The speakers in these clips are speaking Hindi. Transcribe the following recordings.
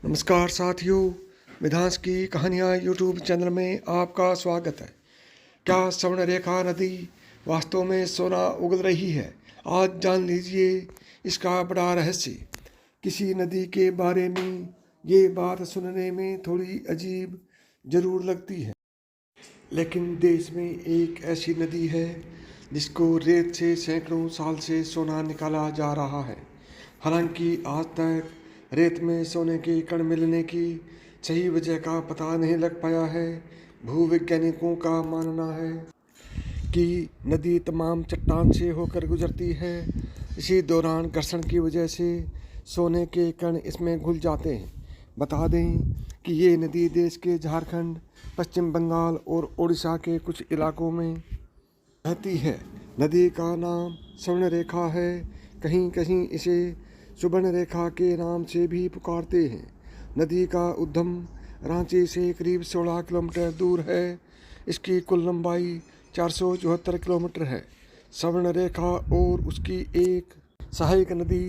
नमस्कार साथियों, मिधांस की कहानियाँ यूट्यूब चैनल में आपका स्वागत है। क्या स्वर्णरेखा नदी वास्तव में सोना उगल रही है? आज जान लीजिए इसका बड़ा रहस्य। किसी नदी के बारे में ये बात सुनने में थोड़ी अजीब जरूर लगती है, लेकिन देश में एक ऐसी नदी है जिसको रेत से सैकड़ों साल से सोना निकाला जा रहा है। हालांकि आज तक रेत में सोने के कण मिलने की सही वजह का पता नहीं लग पाया है। भूवैज्ञानिकों का मानना है कि नदी तमाम चट्टान से होकर गुजरती है। इसी दौरान घर्षण की वजह से सोने के कण इसमें घुल जाते हैं। बता दें कि ये नदी देश के झारखंड, पश्चिम बंगाल और उड़ीसा के कुछ इलाकों में बहती है। नदी का नाम स्वर्णरेखा है। कहीं कहीं इसे सुवर्ण रेखा के नाम से भी पुकारते हैं। नदी का उद्गम रांची से करीब 16 किलोमीटर दूर है। इसकी कुल लंबाई 474 किलोमीटर है। स्वर्ण रेखा और उसकी एक सहायक नदी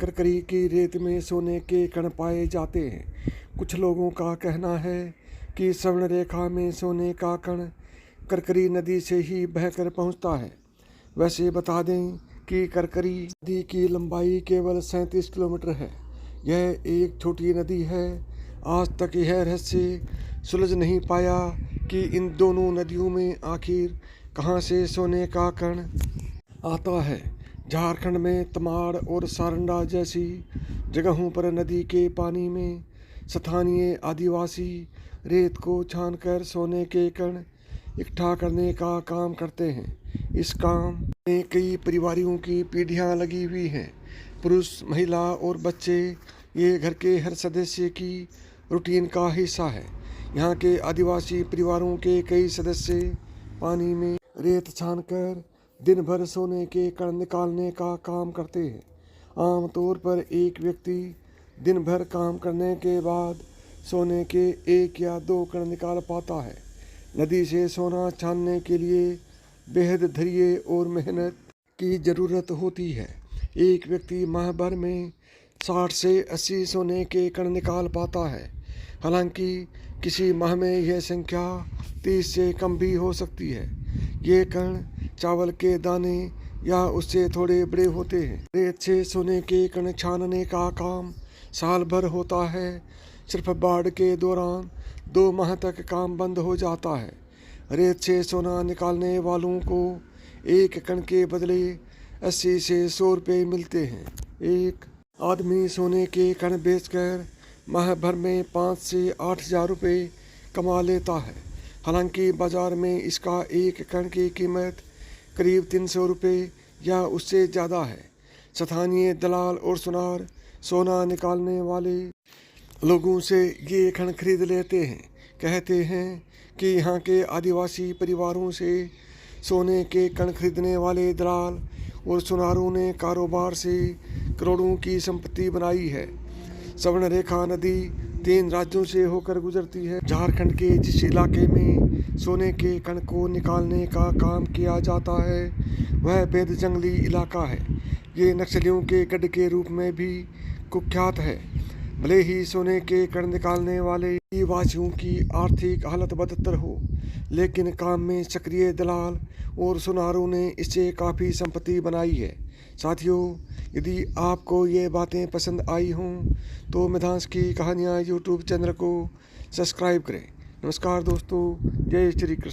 करकरी की रेत में सोने के कण पाए जाते हैं। कुछ लोगों का कहना है कि स्वर्ण रेखा में सोने का कण करकरी नदी से ही बहकर पहुंचता है। वैसे बता दें कि करकरी नदी की लंबाई केवल 37 किलोमीटर है। यह एक छोटी नदी है। आज तक यह रहस्य सुलझ नहीं पाया कि इन दोनों नदियों में आखिर कहां से सोने का कण आता है। झारखंड में तमाड़ और सारंडा जैसी जगहों पर नदी के पानी में स्थानीय आदिवासी रेत को छानकर सोने के कण इकट्ठा करने का काम करते हैं। इस काम में कई परिवारों की पीढ़ियां लगी हुई हैं। पुरुष, महिला और बच्चे ये घर के हर सदस्य की रूटीन का हिस्सा है। यहाँ के आदिवासी परिवारों के कई सदस्य पानी में रेत छानकर दिन भर सोने के कण निकालने का काम करते हैं। आमतौर पर एक व्यक्ति दिन भर काम करने के बाद सोने के 1 या 2 कण निकाल पाता है। नदी से सोना छानने के लिए बेहद धैर्य और मेहनत की ज़रूरत होती है। एक व्यक्ति माह भर में 60 से 80 सोने के कण निकाल पाता है। हालांकि किसी माह में यह संख्या 30 से कम भी हो सकती है। ये कण चावल के दाने या उससे थोड़े बड़े होते हैं। रेत से सोने के कण छानने का काम साल भर होता है। सिर्फ बाढ़ के दौरान 2 माह तक काम बंद हो जाता है। रेत से सोना निकालने वालों को एक कण के बदले 80 से 100 रुपये मिलते हैं। एक आदमी सोने के कण बेचकर माह भर में 5 से 8 हज़ार रुपये कमा लेता है। हालांकि बाजार में इसका एक कण की कीमत करीब 300 रुपये या उससे ज़्यादा है। स्थानीय दलाल और सुनार सोना निकालने वाले लोगों से ये कण खरीद लेते हैं। कहते हैं कि यहाँ के आदिवासी परिवारों से सोने के कण खरीदने वाले दलाल और सुनारों ने कारोबार से करोड़ों की संपत्ति बनाई है। स्वर्ण रेखा नदी 3 राज्यों से होकर गुजरती है। झारखंड के जिस इलाके में सोने के कण को निकालने का काम किया जाता है वह बेद जंगली इलाका है। ये नक्सलियों के गढ़ के रूप में भी कुख्यात है। भले ही सोने के कण निकालने वाले आदिवासियों की आर्थिक हालत बदतर हो, लेकिन काम में सक्रिय दलाल और सुनारों ने इससे काफ़ी संपत्ति बनाई है। साथियों, यदि आपको ये बातें पसंद आई हों तो मिधांस की कहानियाँ यूट्यूब चैनल को सब्सक्राइब करें। नमस्कार दोस्तों, जय श्री कृष्ण।